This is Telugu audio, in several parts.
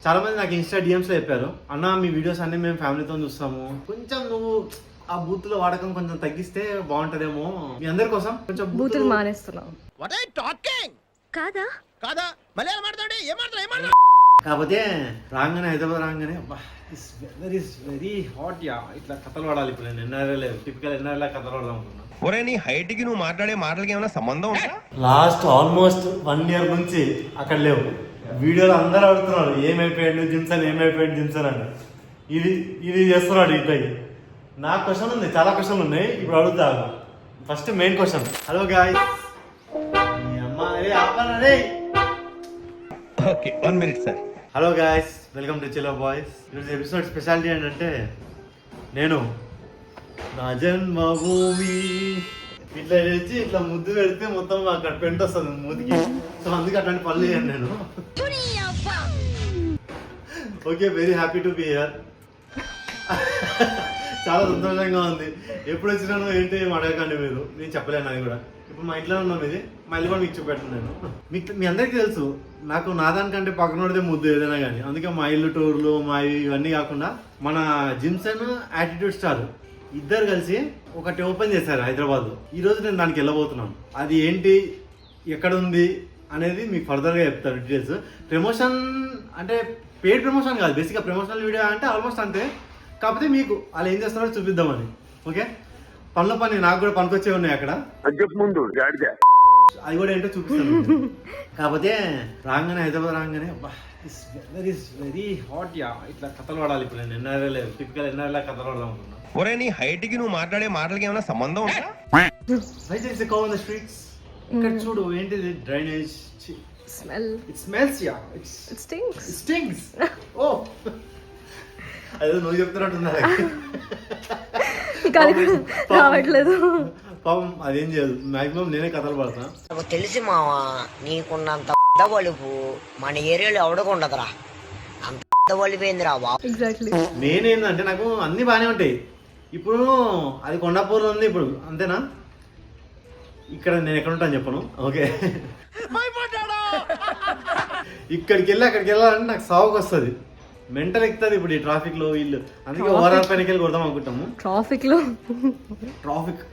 చాలా మంది నాకు ఇన్స్టా డిఎమ్స్ లో చెప్పారు, అన్న మీ వీడియోస్ అన్ని మేము ఫ్యామిలీతో చూస్తాము, కొంచెం నువ్వు ఆ బూతుల వాడకం కొంచెం తగ్గిస్తే బాగుంటదేమో, మీ అందరి కోసం కొంచెం బూతులు మానేస్తున్నావు కాదా కాదా మలయాళం మాట్లాడే కాకపోతే రాగానే హైదరాబాద్ రాగానే ఇస్ వెరీ హాట్ యా, ఇట్లా కథలు పడాలి. ఇప్పుడు నేను ఎన్ఆర్ఐ టిపికల్ ఎన్ఆర్ఐ కథలు పడదాం అనుకున్నా. ఒరే నీ హైట్ కి నువ్వు మాట్లాడే మాటలకి ఏమైనా సంబంధం ఉందా? లాస్ట్ ఆల్మోస్ట్ 1 year నుంచి అక్కడ లేవు. వీడియోలు అందరూ అడుగుతున్నారు ఏమైపోయాడు జిమ్సన్, ఏమైపోయాడు జిమ్సన్ అని. ఇది చేస్తున్నాడు ఇట్లా. నాకు క్వశ్చన్ ఉంది, చాలా క్వశ్చన్లు ఉన్నాయి, ఇప్పుడు అడుగుతా. First main question. Hello guys, okay 1 minute sir. Hello guys, welcome to చిలో బాయ్స్. ఈరోజు ఎపిసోడ్ స్పెషాలిటీ ఏంటంటే, నేను నా జన్మభూమి ఇట్లా చేసి ఇట్లా ముద్దు పెడితే మొత్తం అక్కడ పెంట్ వస్తుంది మూతికి. సో అందుకే అట్లాంటి పనులు చేయండి నేను. Okay, very happy to be here. చాలా సంతోషంగా ఉంది. ఎప్పుడు వచ్చినాను ఏంటి ఏం అడగకండి మీరు, నేను చెప్పలేను అది కూడా. ఇప్పుడు మా ఇంట్లో ఉన్నాం, ఇది మా ఇల్లు కూడా మీకు చూపెట్టాను నేను. మీ అందరికీ తెలుసు నాకు నాదానికంటే పక్కనోడితే ముద్దు ఏదైనా కానీ. అందుకే మా ఇల్లు టూర్లు మా ఇవన్నీ కాకుండా మన జిమ్సన్ యాటిట్యూడ్ స్టార్ ఇద్దరు కలిసి ఒకటి ఓపెన్ చేశారు హైదరాబాద్లో. ఈ రోజు నేను దానికి వెళ్ళబోతున్నాను. అది ఏంటి, ఎక్కడ ఉంది అనేది మీకు ఫర్దర్గా చెప్తాను డీటెయిల్స్. ప్రమోషన్ అంటే పెయిడ్ ప్రమోషన్ కాదు, బేసిక్గా ప్రమోషనల్ వీడియో అంటే ఆల్మోస్ట్ అంతే. కాకపోతే మీకు వాళ్ళు ఏం చేస్తున్నారో చూపిద్దామని. ఓకే, పనుల పని నాకు కూడా పనికొచ్చే ఉన్నాయి అక్కడ, అది కూడా ఏంటో చూపిస్తాను. కాకపోతే రాగానే హైదరాబాద్ రాగానే ఇస్ వెరీ హాట్ యా, ఇట్లా కథలు పడాలి. ఇప్పుడు నేను ఎన్ఆర్ఐ టిపికల్ ఎన్ఆర్ఐ కథలు పడదాం అనుకున్నా. ఒరే నీ హైట్ కి నువ్వు మాట్లాడే మాటలకి ఏమైనా సంబంధం ఉందా? స్ట్రీట్స్ ఇక్కడ చూడు, ఏంటిది drainage smell. It smells ya, it stinks. ఓ అదే నువ్వు చెప్తున్నట్టున్నా. రావట్లేదు పాపం, అదేం చేయదు. మాక్సిమం నేనే కథలు పడతా. నాకు తెలిసి మావా, నీకున్నంత వలుపు మన ఏరియాలో ఎవడకుండదురా. అంత వలిపోయిందిరా బాబు. ఎగ్జాక్ట్లీ. నేనేందంటే నాకు అన్ని బాగానే ఉంటాయి. ఇప్పుడు అది కొండాపూర్లో ఉంది ఇప్పుడు, అంతేనా? ఇక్కడ నేను ఎక్కడ ఉంటాను చెప్పను. ఓకే, ఇక్కడికి వెళ్ళి అక్కడికి వెళ్ళాలంటే నాకు సాగుకు వస్తుంది, మెంటల్ ఎక్కుతుంది. ఇప్పుడు ఈ ట్రాఫిక్ లో వీళ్ళు, అందుకే ఓవరాల్ పైనకి వెళ్ళి కొడదాం అనుకుంటాము ట్రాఫిక్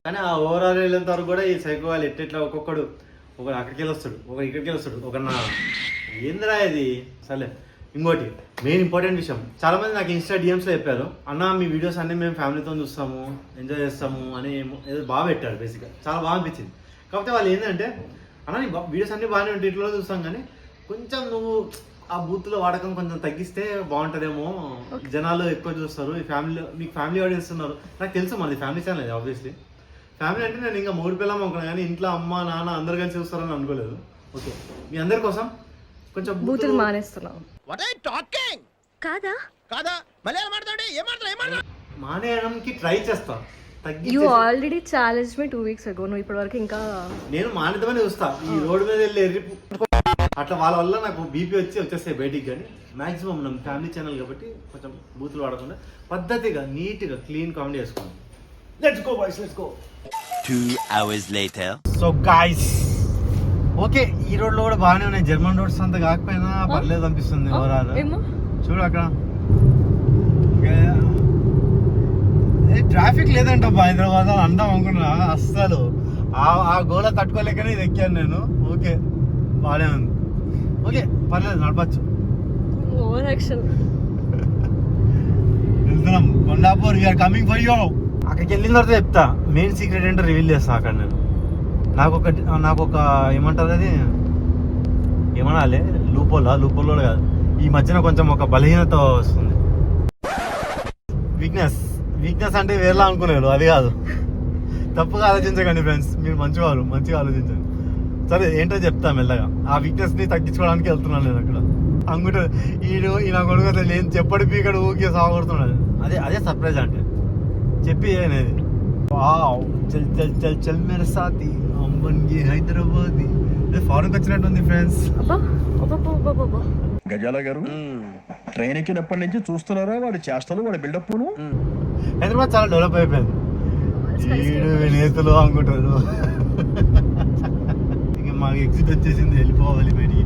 కానీ ఆ ఓవరాల్ వెళ్ళేంత వరకు కూడా ఈ సైకో వాళ్ళు ఎట్లా ఒకడు అక్కడికి వెళ్ళి వస్తాడు, ఒకడు ఇక్కడికి వెళ్ళి వస్తాడు, ఒక నా ఏందిరా ఇది. సరే, ఇంకోటి మెయిన్ ఇంపార్టెంట్ విషయం, చాలా మంది నాకు ఇన్స్టా డిఎమ్స్ లో చెప్పారు, అన్న మీ వీడియోస్ అన్ని మేము ఫ్యామిలీతో చూస్తాము, ఎంజాయ్ చేస్తాము అని ఏదో బాగా పెట్టారు. బేసిక్గా చాలా బాగా అనిపించింది. కాకపోతే వాళ్ళు ఏంటంటే, అన్న నీ వీడియోస్ అన్ని బాగానే ఉంటాయి, ఇంట్లో చూస్తాం కానీ కొంచెం నువ్వు ఆ బూత్లో వాడకం కొంచెం తగ్గిస్తే బాగుంటుందేమో, జనాలు ఎక్కువ చూస్తారు, ఈ ఫ్యామిలీ మీకు ఫ్యామిలీ ఆడియన్స్ ఉన్నారు. నాకు తెలుసు మాది ఫ్యామిలీ ఛానల్, ఆబ్వియస్లీ ఫ్యామిలీ అంటే నేను ఇంకా 3 పిల్లలు అనుకున్నాను కానీ ఇంట్లో అమ్మ నాన్న అందరు కలిసి చూస్తారని అనుకోలేదు. ఓకే, మీ అందరి కోసం కొంచెం బూతులు మానేస్తున్నావు కాదా కాదా మలయాళం మాట్లాడే మానేయడానికి ట్రై చేస్తా. You already challenge me 2 weeks ago. నువ్వు ఇప్పటి వరకు ఇంకా నేను మానేద్దామని చూస్తా. ఈ రోడ్డు మీద వెళ్ళి అట్లా వాళ్ళ వల్ల నాకు బీపీ వచ్చేస్తాయి బయటికి. కానీ మాక్సిమం ನಮ್ಮ ఫ్యామిలీ ఛానల్ కాబట్టి కొంచెం బూతులు వాడకుండా పద్ధతిగా నీట్గా క్లీన్ కామెడీ చేసుకోండి. Let's go boys, let's go. 2 hours later. So guys, okay ఈ రోడ్లో కూడా బాగానే ఉన్నాయి. జర్మన్ రోడ్స్ అంతా కాకపోయినా పర్లేదు అనిపిస్తుంది. చూడు అక్కడ ట్రాఫిక్ లేదంట హైదరాబాద్ అందాం అనుకున్నా. అస్సలు ఆ గోళ తట్టుకోలేకనే ఇది ఎక్కాను నేను. ఓకే బాగానే ఉంది, ఓకే పర్లేదు, నడపచ్చు. Over action. వెళ్తున్నాం Kondapur, we're coming for you. అక్కడికి వెళ్ళిన తర్వాత చెప్తా మెయిన్ సీక్రెట్ ఏంటో రివీల్ చేస్తా అక్కడ నేను. నాకు ఒక ఏమంటారు అది, ఏమనాలి, లూపోలో కాదు, ఈ మధ్యన కొంచెం ఒక బలహీనత వస్తుంది. వీక్నెస్ అంటే వేరేలా అనుకునేవాళ్ళు, అది కాదు. తప్పుగా ఆలోచించకండి ఫ్రెండ్స్, మీరు మంచిగా ఆలోచించండి. సరే ఏంటో చెప్తా మెల్లగా. ఆ వీక్నెస్ ని తగ్గించుకోవడానికి వెళ్తున్నాను నేను అక్కడ. అనుకుంటే ఈయన కొడుకు అసలు ఏం చెప్పడి పీకడు ఊకే సాగుతున్నాడు. అదే సర్ప్రైజ్ అంటే చెప్పి అనేది. చల్ మేరే సాథీ అమ్మన్కి హైదరాబాద్ ఫారెన్కి వచ్చినట్టుంది ఫ్రెండ్స్. గజాల గారు ట్రైన్ ఎక్కినప్పటి నుంచి చూస్తున్నారా వాడి చేష్టలు, వాడి బిల్డప్. హైదరాబాద్ చాలా డెవలప్ అయిపోయింది. నేతలు అనుకుంటారు. ఇక మాకు ఎగ్జిట్ వచ్చేసింది, వెళ్ళిపోవాలి బయటికి.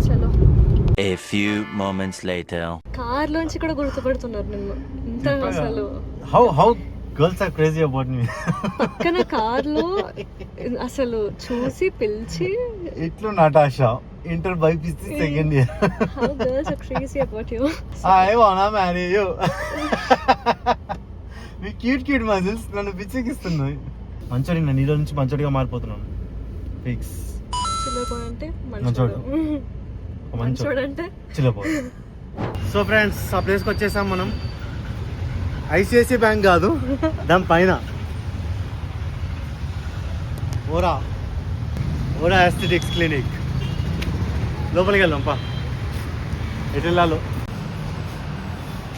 చలో. A few moments later. Car లోంచి కూడా గుర్తుపడుతున్నారు నిన్ను ఇంత అసలు how girls are crazy about me. పక్కన కార్ లో అసలు చూసి పిలిచి ఇట్లు Natasha inter BiPC second year. how girls are crazy about you. I wanna marry you. Me cute muscles నన్ను పిచ్చెక్కిస్తున్నాయి. మంచోడి నేను నీలో నుంచి మంచోడిగా మారిపోతున్నాను. ఫిక్స్. చిల్లపోయి అంటే మంచోడు. మంచోడు అంటే చిల్లపో. సో ఫ్రెండ్స్ ఆ ప్లేస్కి వచ్చేసాం మనం. ఐసిఐసి బ్యాంక్ కాదు, దాని పైన ఓరా ఎస్థెటిక్స్ క్లినిక్. లోపలికి వెళ్దాం పా. ఎటు వెళ్ళాలో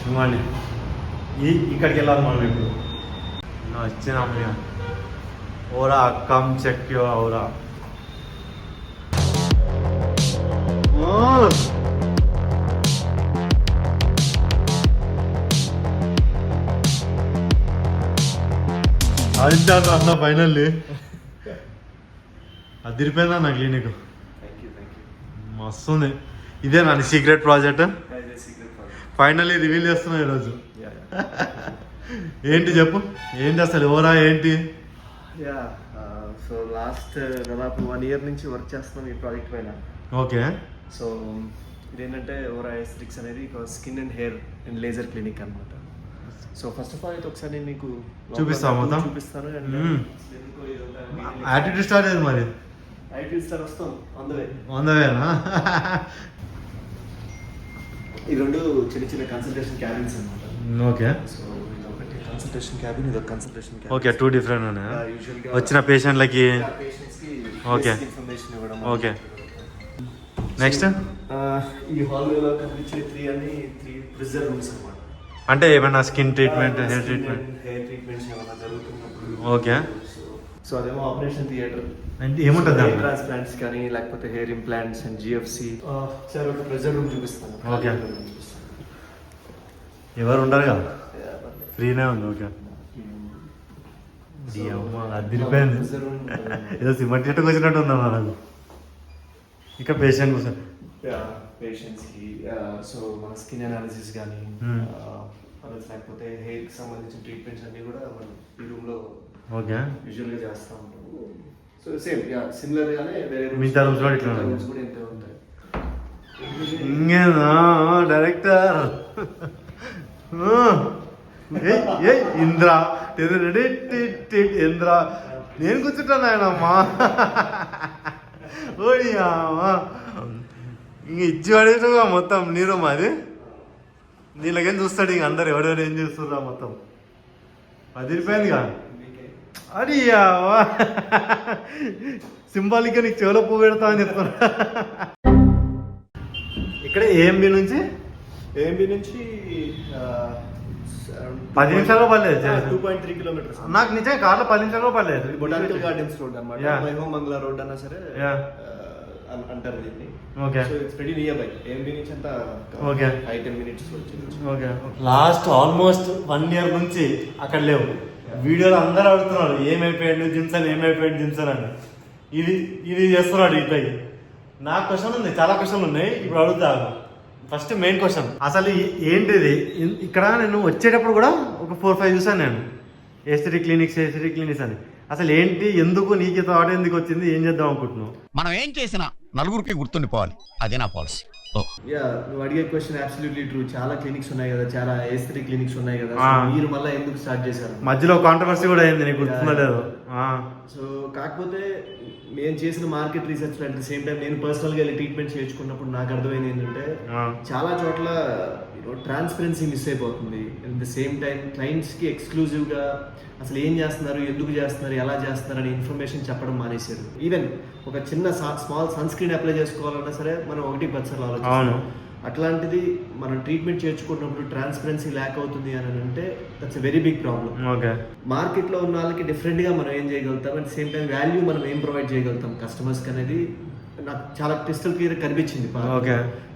ఇవ్వండి. ఇక్కడికి వెళ్ళాలి మనం ఇప్పుడు. వచ్చినాము ఇక. ఓరా కమ్ చెక్ యో ఓరా. అన్న ఫైనల్లీ అదిరిపోయిందా నా క్లినిక్. మస్తుంది. ఇదే నా సీక్రెట్ ప్రాజెక్ట్. ఫైనల్లీ రివీల్ చేస్తున్నా ఈరోజు. ఏంటి చెప్పు, ఏంటి అసలు ఓరా ఏంటి? సో లాస్ట్ దాదాపు 1 year నుంచి వర్క్ చేస్తున్నాం ఈ ప్రాజెక్ట్ పైన. ఓకే. సో ఇదేంటంటే ఓరా ఎస్థెటిక్స్ అనేది skin and hair and laser clinic అనమాట. సో ఫస్ట్ ఆఫ్ ఆల్ అయితే ఒకసారి నేను మీకు చూపిస్తాను మొత్తం. చూపిస్తాను. యాటిట్యూడ్ స్టార్ ఏది మరి? యాటిట్యూడ్ స్టార్ వస్తాం అందువే. వందవేనా? ఈ రెండు చిన్న చిన్న కన్సల్టేషన్ క్యాబిన్స్ అనమాట. ఓకే. సో ఇది ఒకటి కన్సల్టేషన్ క్యాబిన్, ఇది ఒక కన్సల్టేషన్ క్యాబిన్. ఓకే, 2 డిఫరెంట్ ఉన్నాయా? యూజువల్గా వచ్చిన పేషెంట్లకి. పేషెంట్స్కి ఓకే. ఇన్ఫర్మేషన్ ఇవ్వడం. ఓకే. నెక్స్ట్ ఈ హాల్లో కనిపించే 3 ప్రిజర్ రూమ్స్ అనమాట. అంటే ఏమైనా skin treatment, hair treatment, hair treatments ఏమైనా జరుగుతున్నప్పుడు. ఓకే. సో అదేమో ఆపరేషన్ థియేటర్. అంటే ఏముంటుంది హెయిర్ దాంట్లో? ట్రాన్స్ప్లాంట్స్ కానీ లేకపోతే hair implants and GFC. Sir ఒక ప్రెజర్ రూమ్ చూపిస్తాను. ఓకే. ఎవరు ఉండరు కదా, ఫ్రీనే ఉంది. ఓకే. అదిరిపోయింది. ఏదో సిమెంట్ చెట్టుకు వచ్చినట్టు ఉందమ్మా నాకు. ఇంకా పేషెంట్ కోసం పేషెంట్స్కి సో మన స్కిన్ అనాలిసిస్ కానీ లేకపోతే హెయిర్కి సంబంధించిన ట్రీట్మెంట్స్ అన్నీ కూడా మనం ఈ రూమ్లో ఓకే యూజువల్గా చేస్తూ ఉంటాము. సో సేమ్ సిమిలర్గానే వేరే మిగతా rooms కూడా ఇట్లా ఉంటాయి. rooms కూడా ఇంతే ఉంటాయి. ఇంకేనా డైరెక్టర్? ఏ ఇంద్ర ఇంద్ర నేను కూర్చుంటాను ఆయనమ్మా. ఓడియామా ఇంక ఇచ్చి పడేసాగా మొత్తం నీరు మాది. దీనికేం చూస్తాడు ఇంక అందరు ఎవరెవరు ఏం చేస్తుర్రా మొత్తం. అదిరిపోయిందిగా. అడియావా సింబాలిక్గా నీకు చెవులో పువ్వు పెడతా అని చెప్తున్నా. ఇక్కడ ఏఎంబి నుంచి 10 నిమిషాల్లో పర్లేదు. 2.3 kilometers. నాకు నిజంగా కార్లో 10 నిమిషాల్లో పర్లేదు. బొటానికల్ గార్డెన్స్ రోడ్ అన్నమాట. Yeah. మై హోమ్ మంగళ రోడ్ అన్నా సరే Yeah. అంటారు దీన్ని. Okay. So it's very near by. AMB నుంచి అంతా Okay. 5-10 minutes వచ్చింది. ఓకే. లాస్ట్ ఆల్మోస్ట్ 1 year నుంచి అక్కడ లేవు. వీడియోలు అందరూ అడుగుతున్నారు ఏమైపోయాడు జిమ్సన్, ఏమైపోయాడు జిమ్సన్ అని. ఇది చేస్తున్నాడు ఇట్లా. నాకు క్వశ్చన్ ఉంది, చాలా క్వశ్చన్లు ఉన్నాయి. ఇప్పుడు అడుగుతా. ఫస్ట్ మెయిన్ క్వశ్చన్ అసలు ఏంటిది? ఇక్కడ నేను వచ్చేటప్పుడు కూడా ఒక 4-5 చూసాను నేను, ఎస్థెటిక్ క్లినిక్స్ అని. అసలు ఏంటి, ఎందుకు నీకు థాట్ ఎందుకు వచ్చింది, ఏం చేద్దాం అనుకుంటున్నావు? మనం ఏం చేసినా నలుగురికి గుర్తుండిపోవాలి, అదే నా పాలసీ. యా, నువ్వు అడిగే క్వశ్చన్ అబ్సల్యూట్లీ ట్రూ. చాలా క్లినిక్స్ ఉన్నాయి కదా, చాలా ఎస్థెటిక్ క్లినిక్స్ ఉన్నాయి కదా. సో మీరు మళ్ళీ ఎందుకు స్టార్ట్ చేశారు? మధ్యలో కాంట్రవర్సీ కూడా అయింది, నీకు గుర్తుందో లేదు. సో కాకపోతే నేను చేసిన market research at the same time నేను పర్సనల్గా వెళ్ళి ట్రీట్మెంట్ చేయించుకున్నప్పుడు నాకు అర్థమైంది ఏంటంటే చాలా చోట్ల ట్రాన్స్పరెన్సీ మిస్ అయిపోతుంది. అట్ ది సేమ్ టైం క్లయింట్స్కి ఎక్స్క్లూజివ్గా అసలు ఏం చేస్తున్నారు, ఎందుకు చేస్తున్నారు, ఎలా చేస్తున్నారు అనే ఇన్ఫర్మేషన్ చెప్పడం మానేశారు. ఈవెన్ ఒక చిన్న స్మాల్ సన్ స్క్రీన్ అప్లై చేసుకోవాలన్నా సరే మనం 1-10 సార్లు ఆలోచిస్తాం. అట్లాంటిది మనం ట్రీట్మెంట్ చేయించుకున్నప్పుడు ట్రాన్స్పరెన్సీ ల్యాక్ అవుతుంది అని అంటే that's a very big problem. మార్కెట్లో ఉన్న వాళ్ళకి డిఫరెంట్గా మనం ఏం చేయగలుగుతాం, అట్ సేమ్ టైం వాల్యూ మనం ఏం ప్రొవైడ్ చేయగలుగుతాం కస్టమర్స్కి అనేది నాకు చాలా క్రిస్టల్ క్లియర్ కనిపించింది.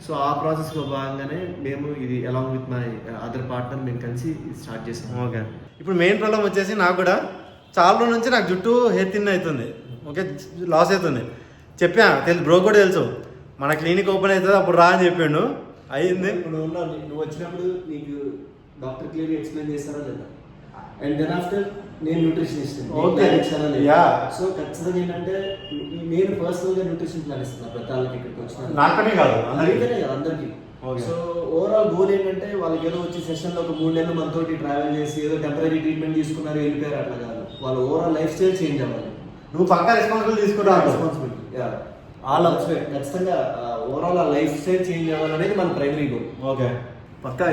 సో ఆ ప్రాసెస్లో భాగంగానే మేము ఇది along with my other partner మేము కలిసి స్టార్ట్ చేసాం. ఓకే. ఇప్పుడు మెయిన్ ప్రాబ్లం వచ్చేసి నాకు కూడా చాలా రోజుల నుంచి నాకు జుట్టు హెయిర్ థిన్ అవుతుంది. ఓకే, లాస్ అవుతుంది. చెప్పా బ్రో కూడా తెలుసు. మన క్లినిక్ ఓపెన్ అవుతుంది అప్పుడు రా అని చెప్పిండు. అయింది. ఇప్పుడు నువ్వు వచ్చినప్పుడు నీకు డాక్టర్ క్లియర్ ఎక్స్ప్లెయిన్ చేస్తారా లేదా? అండ్ దెన్ ఆఫ్టర్ నేను న్యూట్రిషనిస్ట్. Okay. Yeah. సో ఖచ్చితంగా ఏంటంటే నేను పర్సనల్ గా న్యూట్రిషన్ ప్లాన్ ఇస్తున్నా ప్రతి వాళ్ళకి ఇక్కడికి వచ్చిన నాకనే కాదు అందరికీ. అందుకనే కదా అందరికి. Okay. సో ఓవరాల్ గోల్ ఏంటంటే వాళ్ళకి ఏదో వచ్చి సెషన్ లో ఒక 3 నెలలు మనతోటి ట్రావెల్ చేసి ఏదో టెంపరీ ట్రీట్మెంట్ తీసుకున్నారు వెళ్ళిపోయారు అట్లా కాదు. వాళ్ళ ఓవరాల్ లైఫ్ స్టైల్ చేంజ్ అవ్వాలి. నువ్వు పక్కా రెస్పాన్సిబిలిటీ తీసుకుంటా. రెస్పాన్సిబిలిటీ ఖచ్చితంగా ఓవరాల్ ఆ లైఫ్ స్టైల్ చేంజ్ అవ్వాలనేది మన ప్రైమరీ గోల్. ఓకే పక్కా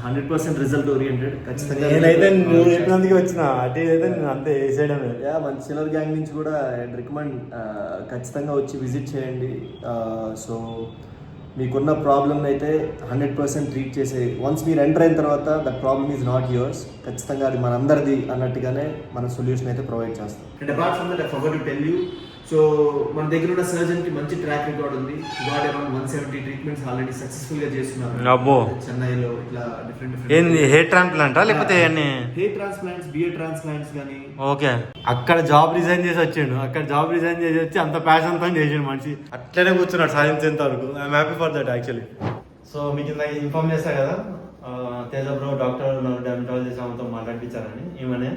100% రిజల్ట్ ఓరియంటెడ్. ఖచ్చితంగా నేనైతే నువ్వు చెప్పినందుకు వచ్చిన అటు అయితే నేను అంతే వేసేయడమే. మన చిల్లర్ గ్యాంగ్ నుంచి కూడా రికమెండ్ ఖచ్చితంగా వచ్చి విజిట్ చేయండి. సో మీకున్న ప్రాబ్లమ్ అయితే 100% ట్రీట్ చేసే వన్స్ మీరు ఎంటర్ అయిన తర్వాత that problem is not yours. ఖచ్చితంగా అది మనందరిది అన్నట్టుగానే మన సొల్యూషన్ అయితే ప్రొవైడ్ చేస్తాం. And apart from that I forgot to tell you, so మన దగ్గర ఉన్న సర్జన్ కి మంచి ట్రాక్ రికార్డ్ ఉంది. Got around 170 treatments already successful గా చేస్తున్నారు. అబ్బో. చెన్నైలో ఇట్లా డిఫరెంట్ ఏంది హెయిర్ ట్రాన్స్ప్లాంటా లేకపోతే హెయిర్ ట్రాన్స్ప్లాంట్స్, బియర్ ట్రాన్స్ప్లాంట్స్ కానీ. ఓకే. అక్కడ జాబ్ రిజైన్ చేసి వచ్చిండు. అక్కడ జాబ్ రిజైన్ చేసి వచ్చి అంత ప్యాషన్ తో చేసిండు మనిషి. అట్లనే కూర్చున్నాడు సాధించేంత వరకు. I'm happy for that actually. So మీకు ఇందాక ఇన్ఫార్మ్ చేస్తా కదా, తేజ బ్రో డాక్టర్ డెర్మటాలజిస్ట్ ఆమెతో మాట్లాడిపించారని. ఈమెనే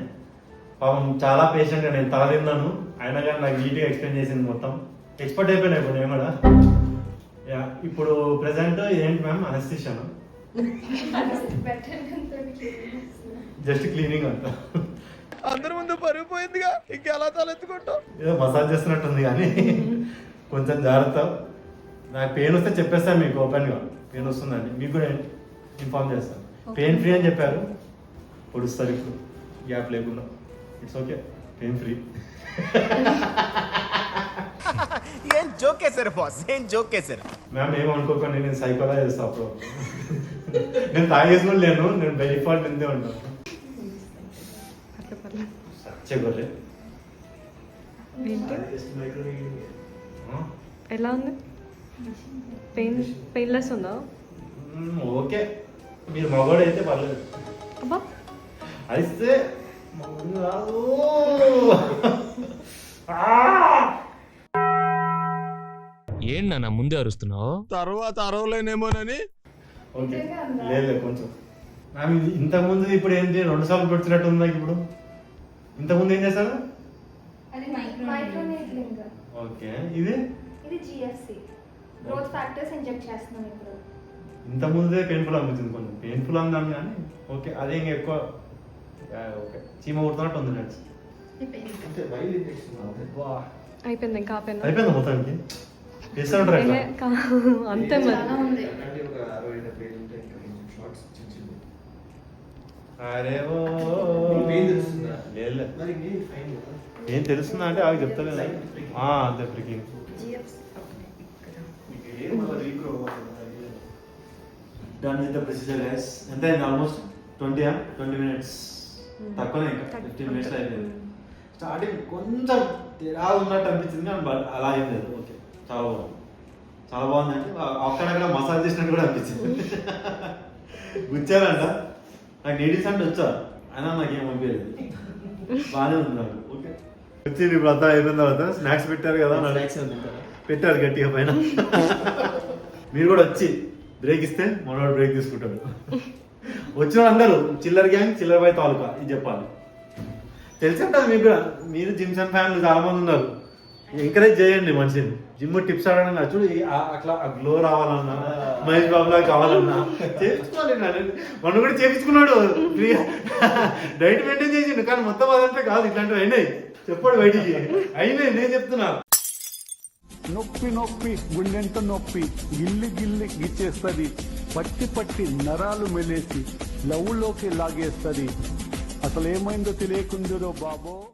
పాపం చాలా పేషెంట్గా నేను తలదిన్నాను, అయినా కానీ నాకు నీట్గా ఎక్స్ప్లెయిన్ చేసింది. మొత్తం ఎక్స్పర్ట్ అయిపోయినా ఇప్పుడు నేను కూడా. యా, ఇప్పుడు ప్రెసెంట్ ఏంటి మ్యామ్ అనస్థిషియా? జస్ట్ క్లీనింగ్ అంతా. అందరి ముందు పరుగు పోయిందిగా, ఇంకెలా తలెత్తుకుంటాం. ఏదో మసాజ్ చేస్తున్నట్టుంది కానీ కొంచెం జాగ్రత్త. నాకు పెయిన్ వస్తే చెప్పేస్తాను మీకు ఓపెన్గా, పెయిన్ వస్తుందండి. మీకు కూడా ఇన్ఫార్మ్ చేస్తాను. పెయిన్ ఫ్రీ అని చెప్పారు, పొడుస్తారు ఇప్పుడు గ్యాప్ లేకుండా. It's okay, pain free. ఏం జోక్ వేసారు బాస్, ఏం జోక్ వేసారు. మ్యామ్ ఏమనుకోకండి, నేను సైకోలా చేస్తాను అప్పుడు. నేను తాగేసి కూడా లేను, నేను బై డిఫాల్ట్ ఇంతే ఉంటాను. చెప్పలే ఎలా ఉంది? పెయిన్లెస్ ఉందా? ఓకే, మీరు మగవాడు అయితే పర్లేదు. అబ్బా అయితే రాదు. ఏంటి ముందే అరుస్తున్నావు? తర్వాత అరవలేనేమోనని. ఓకే, లేదు కొంచెం మ్యామ్. ఇంతకుముందు ఇప్పుడు ఏంటి 2 సార్లు పెడుతున్నట్టు ఉంది నాకు ఇప్పుడు. ఇంతకుముందు ఏం చేశారు? ఓకే, ఇది జిఎఫ్సి గ్రోత్ ఫ్యాక్టర్స్ ఇంజెక్ట్ చేస్తున్నాం ఇప్పుడు. ఇంతకుముందే పెయిన్ఫుల్ అనిపించింది, కొంచెం పెయిన్ఫుల్ అందాను కానీ ఓకే. అదే ఇంకా ఎక్కువ ఓకే, చీమ కుడుతున్నట్టు ఉంది. అయిపోయింది, ఇంకా అయిపోయింది మొత్తానికి. చేస్తాడు అంతే మరి. అరే ఏం తెలుస్తుందా అంటే అవి చెప్తలేదు. అంతే freaking. Done with the procedure guys. ఎంత అయింది? ఆల్మోస్ట్ 20 minutes, తక్కువనే, ఇంకా 15 minutes అయిపోయింది. స్టార్టింగ్ కొంచెం తేడా ఉన్నట్టు అనిపించింది కానీ బట్ అలా ఏం లేదు. ఓకే, చాలా బాగుంది, చాలా బాగుంది. అంటే అక్కడక్కడ మసాజ్ చేసినట్టు కూడా అనిపించింది. గుచ్చారంట నాకు, నీడిల్స్ అంటే వచ్చా, అయినా నాకేం అనిపించలేదు, బాగానే ఉంది నాకు. ఓకే, వచ్చింది ఇప్పుడు అంతా అయిపోయిన తర్వాత స్నాక్స్ పెట్టారు కదా, పెట్టారు గట్టిగా పైన. మీరు కూడా వచ్చి బ్రేక్ ఇస్తే మనోడు బ్రేక్ తీసుకుంటాడు. వచ్చిన అందరూ చిల్లర్ గ్యాంగ్, చిల్లర్ బాయ్ తాలూకా ఇది చెప్పాలి. తెలిసి ఉంటుంది మీకు కూడా. మీరు జిమ్సన్ ఫ్యాన్లు చాలా మంది ఉన్నారు, ఎంకరేజ్ చేయండి మనిషిని. జిమ్ టిప్స్ అడగడం కాదు, చూడు అట్లా గ్లో రావాలన్నా, మహేష్ బాబు లాగా కావాలన్నా చేయించుకోవాలి. మనం కూడా చేయించుకున్నాడు, ఫ్రీగా డైట్ మెయింటైన్ చేసిండు. కానీ మొత్తం అదంటే కాదు, ఇట్లాంటివి అయినాయి. చెప్పాడు బయటికి, అయినాయి, నేను చెప్తున్నా. నొప్పి నొప్పి గుండెంత నొప్పి, గిల్లి గిల్లి గిచ్చేస్తుంది, పట్టి పట్టి నరాలు మెలేసి లవ్లోకి లాగేస్తుంది. అసలు ఏమైందో తెలియకుందిరో బాబో.